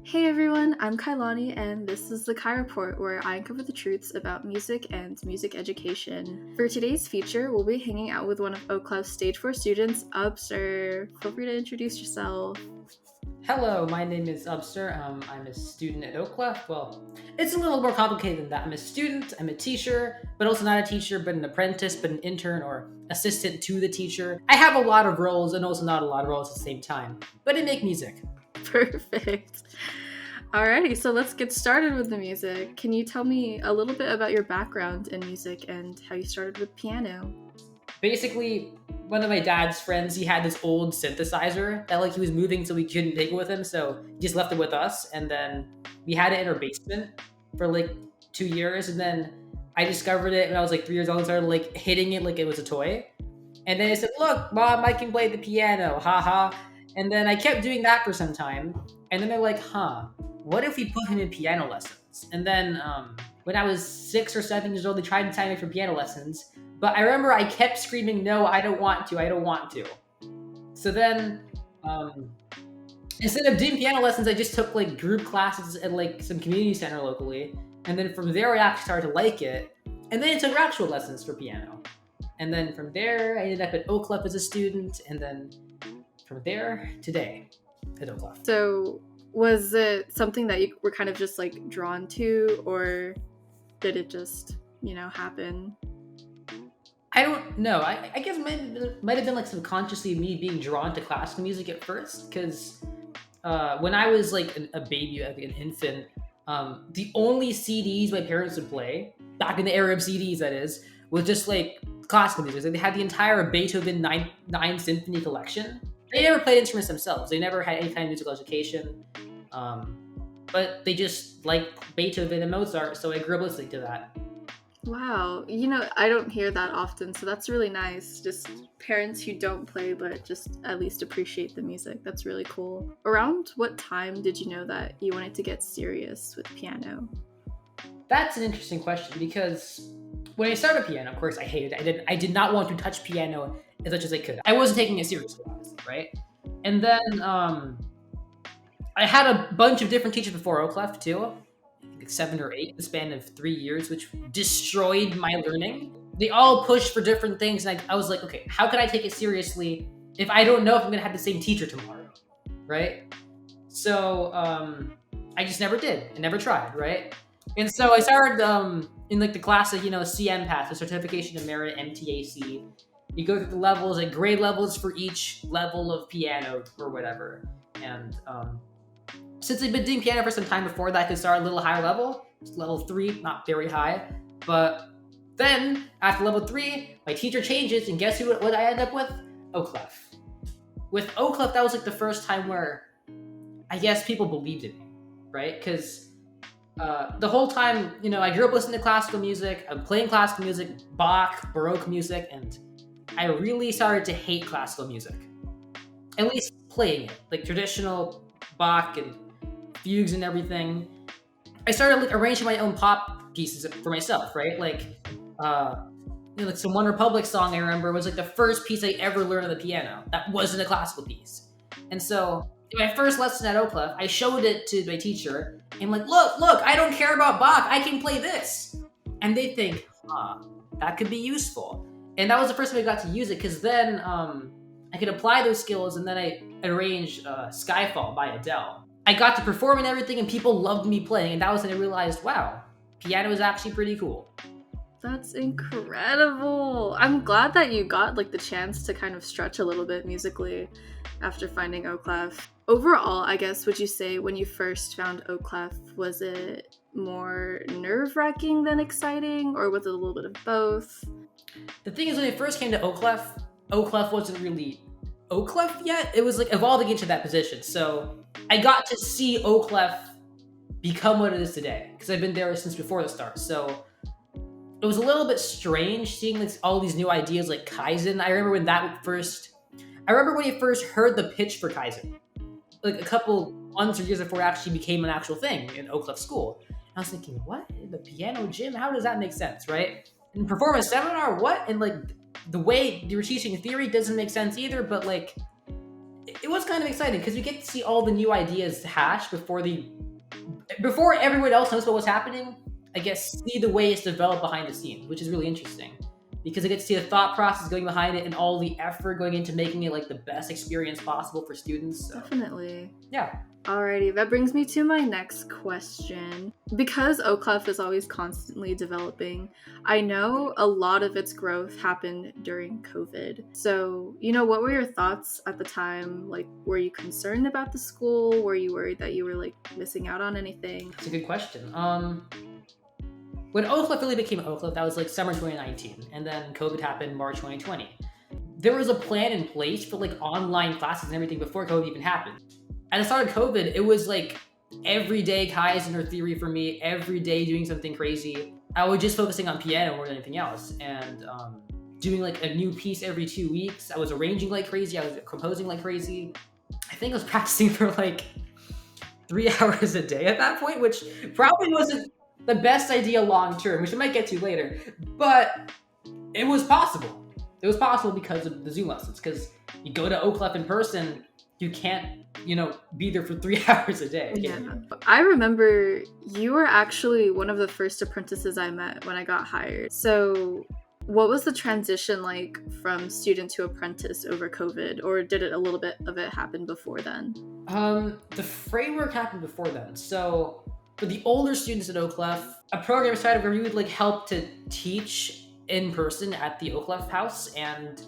Hey everyone, I'm Kailani, and this is the Kai Report, where I uncover the truths about music and music education. For today's feature, we'll be hanging out with one of Oclef's Stage 4 students, Absar. Feel free to introduce yourself. Hello, my name is Absar. I'm a student at Oclef. Well, it's a little more complicated than that. I'm a student, I'm a teacher, but also not a teacher, but an apprentice, but an intern or assistant to the teacher. I have a lot of roles and also not a lot of roles at the same time, but I make music. Perfect. Alrighty, so let's get started with the music. Can you tell me a little bit about your background in music and how you started with piano? Basically, one of my dad's friends, he had this old synthesizer that he was moving so we couldn't take it with him, so he just left it with us, and then we had it in our basement for 2 years, and then I discovered it when I was 3 years old and started hitting it like it was a toy. And then I said, "Look, Mom, I can play the piano, haha." And then I kept doing that for some time, and then they're like, what if we put him in piano lessons? And then when I was 6 or 7 years old, they tried to sign me for piano lessons. But I remember I kept screaming, "No, I don't want to, I don't want to." So then instead of doing piano lessons, I just took group classes at some community center locally. And then from there, I actually started to like it. And then I took actual lessons for piano. And then from there, I ended up at Oclef as a student. And then from there, today at Oclef. So, was it something that you were kind of just drawn to, or did it just, happen? I don't know. I guess it might have been subconsciously me being drawn to classical music at first, because when I was a baby, an infant, the only CDs my parents would play, back in the era of CDs that is, was just classical music. They had the entire Beethoven nine symphony collection. They never played instruments themselves. They never had any kind of musical education. But they just liked Beethoven and Mozart, so I grew up listening to that. Wow, I don't hear that often, so that's really nice. Just parents who don't play but just at least appreciate the music. That's really cool. Around what time did you know that you wanted to get serious with piano? That's an interesting question, because when I started piano, of course, I hated it. I did not want to touch piano as much as I could. I wasn't taking it seriously, honestly, right? And then I had a bunch of different teachers before Oclef too, 7 or 8 in the span of 3 years, which destroyed my learning. They all pushed for different things, and I was like, okay, how can I take it seriously if I don't know if I'm gonna have the same teacher tomorrow, right? So I just never did. I never tried, right? And so I started in the classic, CM path, the Certification of Merit, MTAC. You go through the levels, grade levels for each level of piano or whatever. And since I've been doing piano for some time before that, I could start a little higher level, level 3, not very high. But then after level 3, my teacher changes, and guess what I end up with? Oclef. With Oclef, that was the first time where I guess people believed in me, right? Because the whole time, I grew up listening to classical music. I'm playing classical music, Bach, Baroque music, and I really started to hate classical music. At least playing it, traditional Bach and fugues and everything. I started arranging my own pop pieces for myself, right? Some One Republic song I remember was the first piece I ever learned on the piano. That wasn't a classical piece. And so in my first lesson at Oclef, I showed it to my teacher, and look, I don't care about Bach, I can play this. And they think, that could be useful. And that was the first time I got to use it, because then I could apply those skills, and then I arranged Skyfall by Adele. I got to perform and everything, and people loved me playing, and that was when I realized, wow, piano is actually pretty cool. That's incredible. I'm glad that you got the chance to kind of stretch a little bit musically after finding Oclef. Overall, I guess, would you say when you first found Oclef, was it more nerve-wracking than exciting, or was it a little bit of both? The thing is, when I first came to Oclef wasn't really Oclef yet. It was evolving into that position. So I got to see Oclef become what it is today, because I've been there since before the start. So it was a little bit strange seeing all these new ideas like Kaizen. I remember when I first heard the pitch for Kaizen, a couple months or years before it actually became an actual thing in Oclef school. And I was thinking, what? The piano gym? How does that make sense, right? And performance seminar? What? And the way they were teaching theory doesn't make sense either, but it was kind of exciting because you get to see all the new ideas hatch before they before everyone else knows what was happening, I guess see the way it's developed behind the scenes, which is really interesting because I get to see the thought process going behind it and all the effort going into making it like the best experience possible for students. So, Definitely. yeah. Alrighty, that brings me to my next question. Because Oclef is always constantly developing, I know a lot of its growth happened during COVID. So, what were your thoughts at the time? Like, were you concerned about the school? Were you worried that you were like missing out on anything? That's a good question. When Oclef really became Oclef, that was like summer 2019, and then COVID happened March 2020. There was a plan in place for like online classes and everything before COVID even happened. At the start of COVID, it was like every day Kaizen or theory for me, every day doing something crazy. I was just focusing on piano more than anything else, and doing like a new piece every 2 weeks. I was arranging like crazy. I was composing like crazy. I think I was practicing for like 3 hours a day at that point, which probably wasn't the best idea long term, which I might get to later. But it was possible. It was possible because of the Zoom lessons. Because you go to Oclef in person, you can't, be there for 3 hours a day. Yeah. I remember you were actually one of the first apprentices I met when I got hired. So what was the transition like from student to apprentice over COVID? Or did it a little bit of it happen before then? The framework happened before then. So for the older students at Oclef, a program started where we would like help to teach in person at the Oclef house, and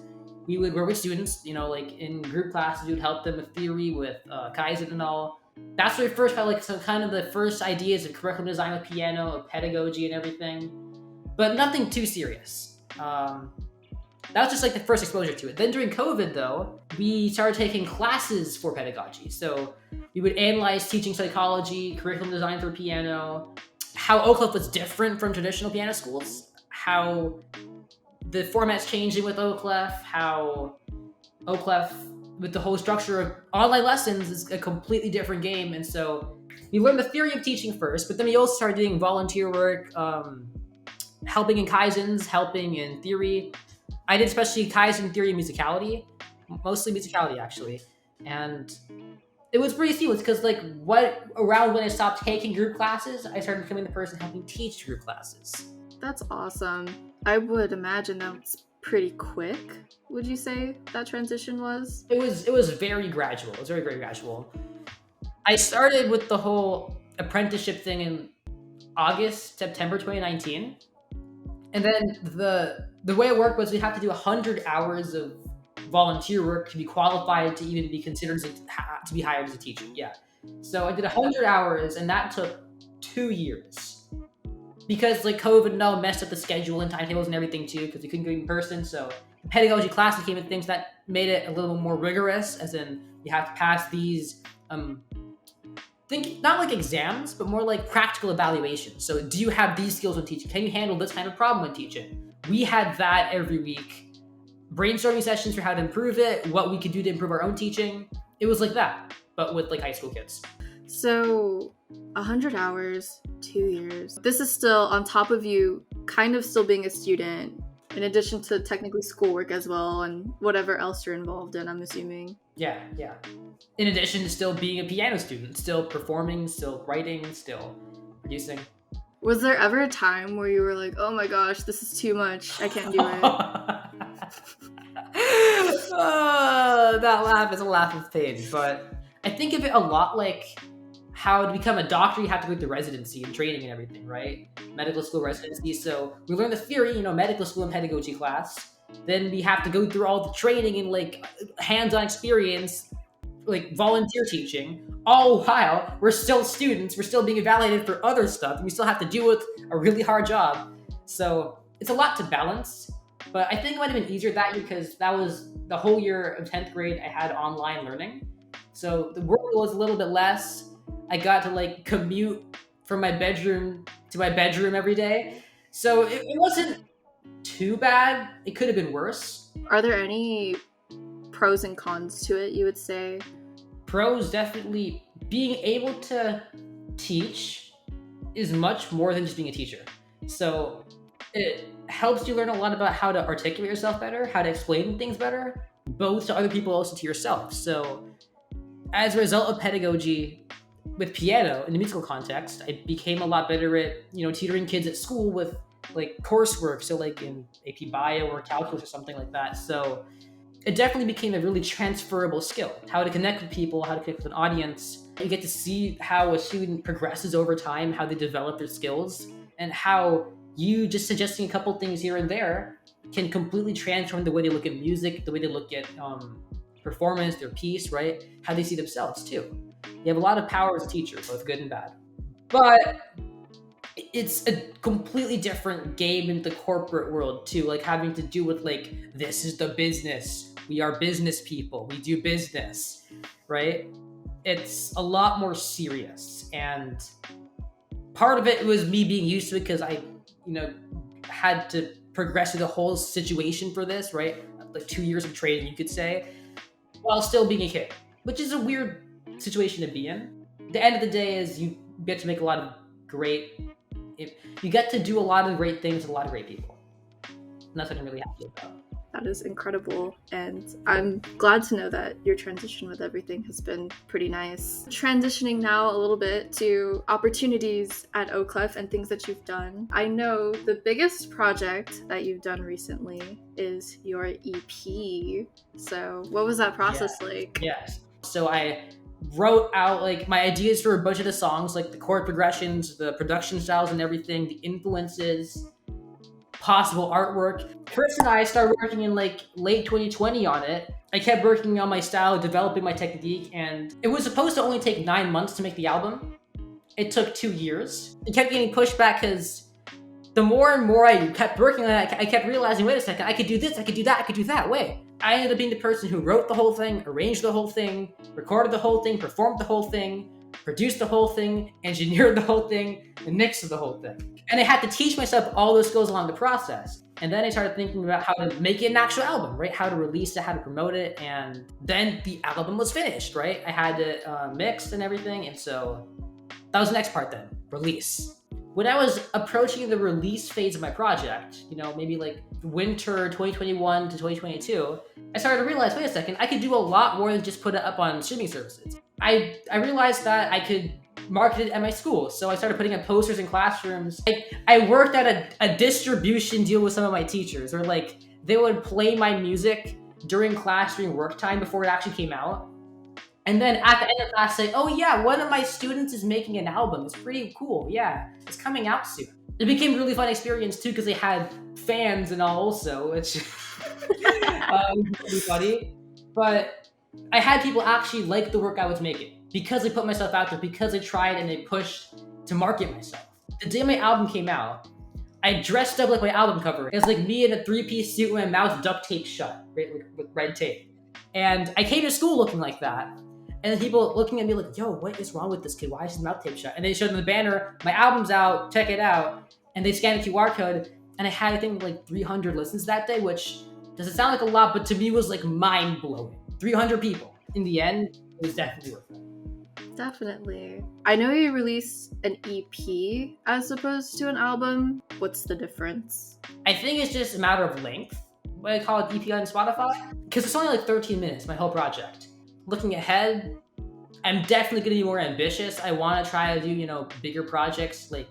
we would work with students, like in group classes. We would help them with theory, with Kaizen and all. That's where we first got like some kind of the first ideas of curriculum design with piano, of pedagogy and everything, but nothing too serious. That was just like the first exposure to it. Then during COVID though, we started taking classes for pedagogy. So we would analyze teaching psychology, curriculum design for piano, how Oclef was different from traditional piano schools, how the format's changing with Oclef, how Oclef, with the whole structure of online lessons, is a completely different game. And so we learned the theory of teaching first, but then we also started doing volunteer work, helping in Kaizens, helping in theory. I did especially Kaizen, theory, and musicality, mostly musicality actually. And it was pretty seamless because around when I stopped taking group classes, I started becoming the person helping teach group classes. That's awesome. I would imagine that's pretty quick. Would you say that transition was? It was very gradual. It was very, very gradual. I started with the whole apprenticeship thing in September 2019. And then the way it worked was we had to do 100 hours of volunteer work to be qualified to even be considered to be hired as a teacher. Yeah. So I did 100 hours, and that took 2 years. Because COVID now messed up the schedule and timetables and everything too, because we couldn't go in person. So the pedagogy class became a thing that made it a little more rigorous, as in you have to pass these, not like exams, but more like practical evaluations. So do you have these skills when teaching? Can you handle this kind of problem when teaching? We had that every week. Brainstorming sessions for how to improve it, what we could do to improve our own teaching. It was like that, but with high school kids. So 100 hours, 2 years. This is still on top of you kind of still being a student, in addition to technically schoolwork as well and whatever else you're involved in, I'm assuming. Yeah. In addition to still being a piano student, still performing, still writing, still producing. Was there ever a time where you were like, oh my gosh, this is too much, I can't do it? That laugh is a laugh of pain, but I think of it a lot like how to become a doctor, you have to go through residency and training and everything, right? Medical school residency. So we learn the theory, medical school and pedagogy class. Then we have to go through all the training and hands-on experience, volunteer teaching. All while we're still students, we're still being evaluated for other stuff, and we still have to deal with a really hard job. So it's a lot to balance. But I think it might have been easier that year because that was the whole year of 10th grade I had online learning. So the work was a little bit less. I got to commute from my bedroom to my bedroom every day. So it wasn't too bad. It could have been worse. Are there any pros and cons to it, you would say? Pros, definitely being able to teach is much more than just being a teacher. So it helps you learn a lot about how to articulate yourself better, how to explain things better, both to other people, also to yourself. So as a result of pedagogy, with piano in the musical context, I became a lot better at, tutoring kids at school with like coursework. So like in AP Bio or calculus or something like that. So it definitely became a really transferable skill, how to connect with people, how to connect with an audience. You get to see how a student progresses over time, how they develop their skills, and how you just suggesting a couple things here and there can completely transform the way they look at music, the way they look at performance, their piece, right? How they see themselves too. You have a lot of power as a teacher, both good and bad. But it's a completely different game in the corporate world too, like having to do with like, this is the business. We are business people. We do business, right? It's a lot more serious. And part of it was me being used to it because I, had to progress through the whole situation for this, right? Like 2 years of training, you could say, while still being a kid, which is a weird situation to be in. The end of the day is you get to make a lot of you get to do a lot of great things with a lot of great people. And that's what I'm really happy about. That is incredible. And I'm glad to know that your transition with everything has been pretty nice. Transitioning now a little bit to opportunities at Oclef and things that you've done. I know the biggest project that you've done recently is your EP. So what was that process like? Yes. So I wrote out like my ideas for a bunch of the songs, like the chord progressions, the production styles and everything, the influences, possible artwork. Chris and I started working in like late 2020 on it. I kept working on my style, developing my technique, and it was supposed to only take 9 months to make the album. It took 2 years. It kept getting pushed back because the more and more I kept working on it, I kept realizing, wait a second, I could do this, I could do that, I could do that. Wait. I ended up being the person who wrote the whole thing, arranged the whole thing, recorded the whole thing, performed the whole thing, produced the whole thing, engineered the whole thing, and mixed the whole thing. And I had to teach myself all those skills along the process. And then I started thinking about how to make it an actual album, right? How to release it, how to promote it. And then the album was finished, right? I had it mixed and everything. And so that was the next part then, release. When I was approaching the release phase of my project, maybe like winter 2021 to 2022, I started to realize, wait a second, I could do a lot more than just put it up on streaming services. I realized that I could market it at my school. So I started putting up posters in classrooms. I worked out a distribution deal with some of my teachers, where like they would play my music during class during work time before it actually came out. And then at the end of class say, oh yeah, one of my students is making an album. It's pretty cool. Yeah, it's coming out soon. It became a really fun experience too because they had fans and all also, which pretty funny. But I had people actually like the work I was making because I put myself out there, because I tried and I pushed to market myself. The day my album came out, I dressed up like my album cover. It was like me in a 3-piece suit with my mouth duct taped shut, right, with red tape. And I came to school looking like that. And then people looking at me like, yo, what is wrong with this kid? Why is his mouth taped shut? And they showed them the banner, my album's out, check it out. And they scanned the QR code. And I had, I think, like 300 listens that day, which doesn't sound like a lot, but to me was like mind blowing. 300 people. In the end, it was definitely worth it. Definitely. I know you released an EP as opposed to an album. What's the difference? I think it's just a matter of length. What I call it EP on Spotify. Because it's only like 13 minutes, my whole project. Looking ahead, I'm definitely going to be more ambitious. I want to try to do, bigger projects, like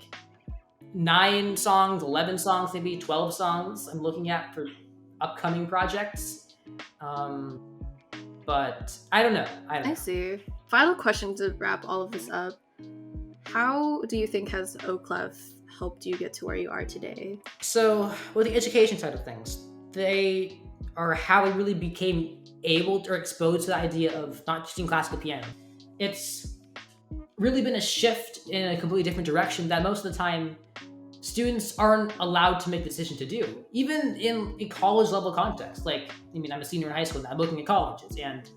9 songs, 11 songs, maybe 12 songs I'm looking at for upcoming projects. But I don't know. I see. Final question to wrap all of this up. How do you think has Oclef helped you get to where you are today? So with the education side of things, they are how I really became able to, or exposed to the idea of not teaching classical piano. It's really been a shift in a completely different direction that most of the time students aren't allowed to make the decision to do. Even in a college level context. Like, I'm a senior in high school now, I'm looking at colleges, and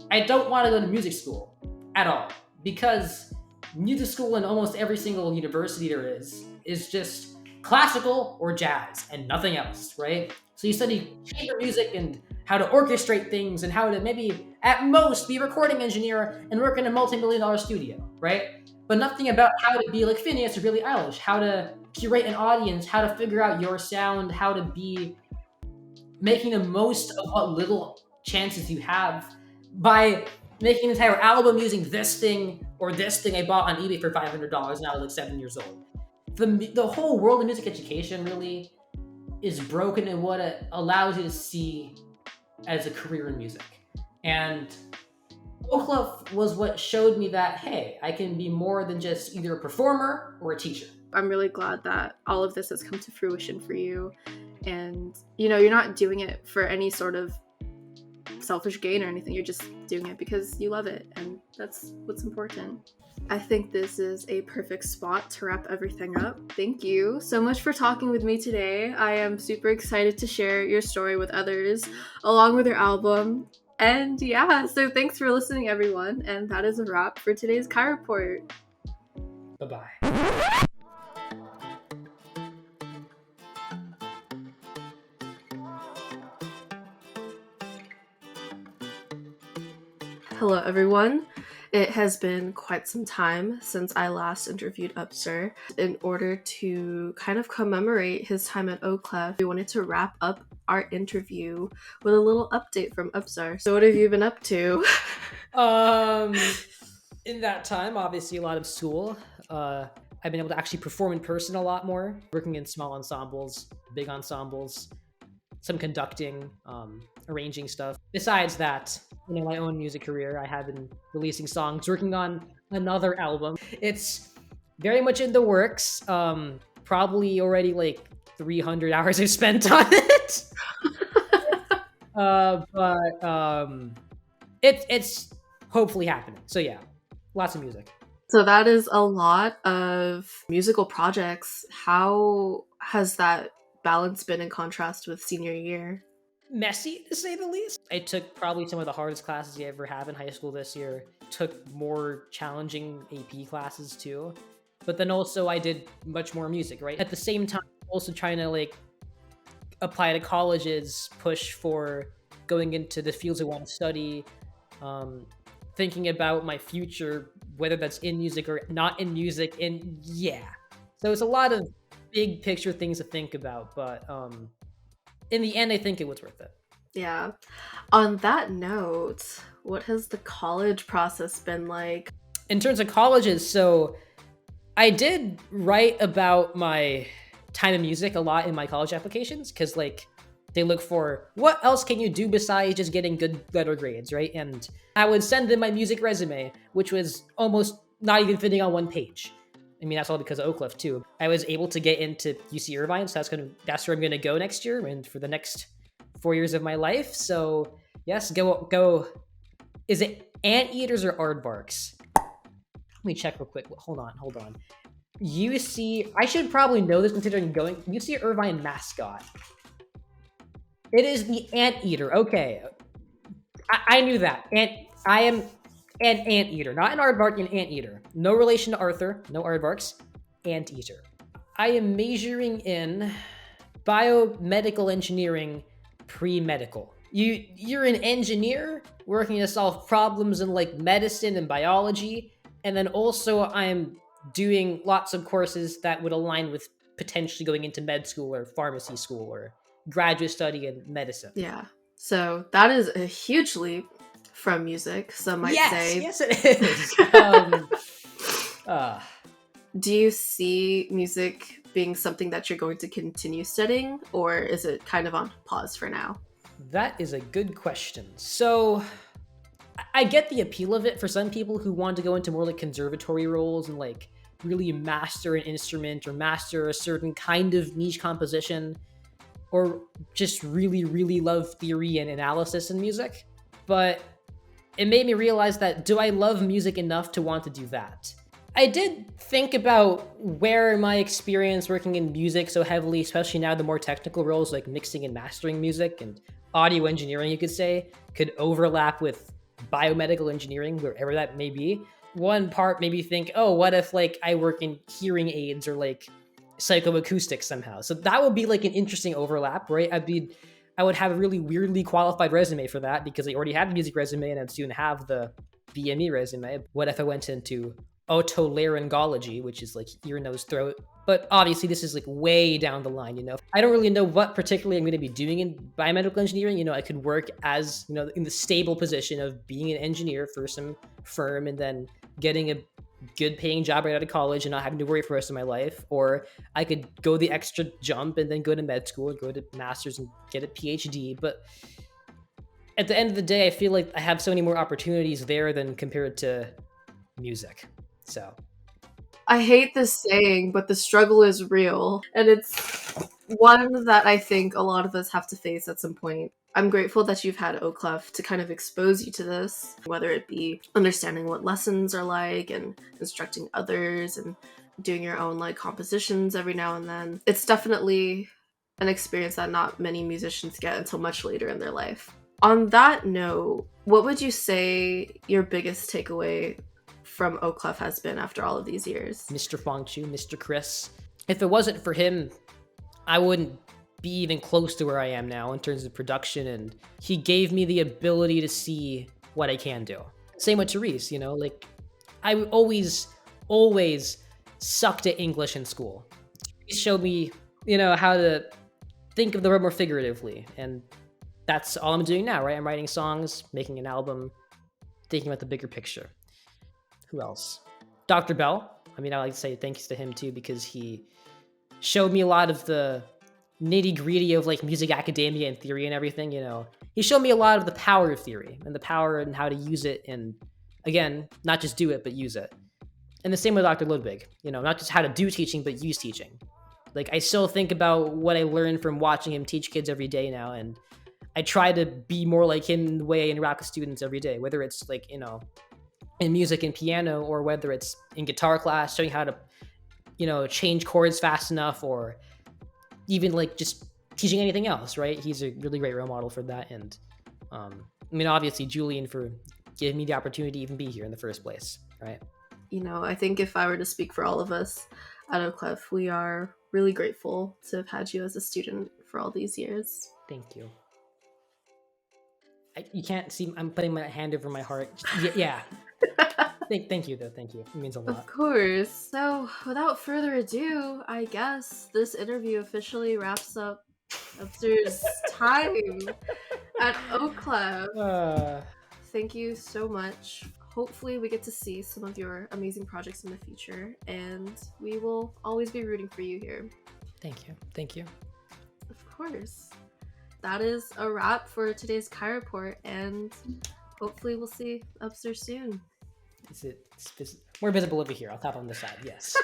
I don't want to go to music school at all, because music school in almost every single university there is just classical or jazz and nothing else, right? So you study chamber music and how to orchestrate things and how to maybe at most be a recording engineer and work in a multi-million-dollar studio, right? But nothing about how to be like Phineas or Billie Eilish, how to curate an audience, how to figure out your sound, how to be making the most of what little chances you have by making an entire album using this thing or this thing I bought on eBay for $500 and I was like 7 years old. The whole world of music education really is broken in what it allows you to see as a career in music. And Oclef was what showed me that, hey, I can be more than just either a performer or a teacher. I'm really glad that all of this has come to fruition for you. And, you know, you're not doing it for any sort of selfish gain or anything. You're just doing it because you love it. And that's what's important. I think this is a perfect spot to wrap everything up. Thank you so much for talking with me today. I am super excited to share your story with others along with your album. And yeah, so thanks for listening, everyone. And that is a wrap for today's Kai Report. Bye-bye. Hello, everyone. It has been quite some time since I last interviewed Absar. In order to kind of commemorate his time at Oclef, we wanted to wrap up our interview with a little update from Absar. So what have you been up to? In that time, obviously a lot of school. I've been able to actually perform in person a lot more, working in small ensembles, big ensembles, some conducting, arranging stuff. Besides that, you know, my own music career, I have been releasing songs, working on another album. It's very much in the works. Probably already like 300 hours I've spent on it. It's hopefully happening. So yeah, lots of music. So that is a lot of musical projects. How has that balance been in contrast with senior year? Messy, to say the least. I took probably some of the hardest classes you ever have in high school this year. Took more challenging AP classes too. But then also I did much more music, right? At the same time, also trying to like apply to colleges, push for going into the fields I want to study, thinking about my future, whether that's in music or not in music, and yeah. So it's a lot of big picture things to think about, but in the end, I think it was worth it. Yeah. On that note, what has the college process been like? In terms of colleges, so I did write about my time in music a lot in my college applications because like they look for what else can you do besides just getting good letter grades, right? And I would send them my music resume, which was almost not even fitting on one page. I mean, that's all because of Oclef too. I was able to get into UC Irvine, so that's where I'm gonna go next year and for the next 4 years of my life. So yes, go. Is it anteaters or aardvarks? Let me check real quick. Hold on. UC. I should probably know this considering going UC Irvine mascot. It is the anteater. Okay, I knew that. I am an anteater, not an aardvark, an anteater. No relation to Arthur, no aardvarks, anteater. I am majoring in biomedical engineering pre-medical. You're an engineer working to solve problems in like medicine and biology, and then also I'm doing lots of courses that would align with potentially going into med school or pharmacy school or graduate study in medicine. Yeah. So that is a huge leap from music, some might say. Yes, it is. Do you see music being something that you're going to continue studying, or is it kind of on pause for now? That is a good question. So I get the appeal of it for some people who want to go into more like conservatory roles and like really master an instrument or master a certain kind of niche composition, or just really, really love theory and analysis in music. But it made me realize that, do I love music enough to want to do that? I did think about where my experience working in music so heavily, especially now the more technical roles like mixing and mastering music and audio engineering, you could say, could overlap with biomedical engineering, wherever that may be. One part made me think, oh, what if like I work in hearing aids or like psychoacoustics somehow? So that would be like an interesting overlap, right? I would have a really weirdly qualified resume for that because I already had the music resume and I'd soon have the BME resume. What if I went into otolaryngology, which is like ear, nose, throat. But obviously, this is like way down the line. I don't really know what particularly I'm going to be doing in biomedical engineering. I could work as in the stable position of being an engineer for some firm and then getting a good paying job right out of college and not having to worry for the rest of my life. Or I could go the extra jump and then go to med school, go to master's and get a PhD. But at the end of the day, I feel like I have so many more opportunities there than compared to music. So I hate this saying, but the struggle is real. And it's one that I think a lot of us have to face at some point. I'm grateful that you've had Oclef to kind of expose you to this, whether it be understanding what lessons are like and instructing others and doing your own like compositions every now and then. It's definitely an experience that not many musicians get until much later in their life. On that note, what would you say your biggest takeaway from Oclef has been after all of these years? Mr. Fongchu, Mr. Chris. If it wasn't for him, I wouldn't be even close to where I am now in terms of production, and he gave me the ability to see what I can do. Same with Therese, like I always sucked at English in school. He showed me, how to think of the word more figuratively, and that's all I'm doing now, right? I'm writing songs, making an album, thinking about the bigger picture. Who else? Dr. Bell. I like to say thanks to him too, because he showed me a lot of the nitty gritty of like music academia and theory and everything. He showed me a lot of the power of theory and the power and how to use it. And again, not just do it, but use it. And the same with Dr. Ludwig, not just how to do teaching, but use teaching. Like I still think about what I learned from watching him teach kids every day now. And I try to be more like him in the way I interact with students every day, whether it's like, in music and piano, or whether it's in guitar class, showing how to, change chords fast enough, or even like just teaching anything else, right? He's a really great role model for that. And obviously Julian for giving me the opportunity to even be here in the first place, right? I think if I were to speak for all of us at Oclef, we are really grateful to have had you as a student for all these years. Thank you. You can't see, I'm putting my hand over my heart. Yeah. Thank you, though. Thank you. It means a lot. Of course. So, without further ado, I guess this interview officially wraps up Absar's time at Oclef. Thank you so much. Hopefully, we get to see some of your amazing projects in the future, and we will always be rooting for you here. Thank you. Thank you. Of course. That is a wrap for today's Kai Report, and hopefully we'll see Absar soon. Is it more visible over here? I'll tap on the side. Yes.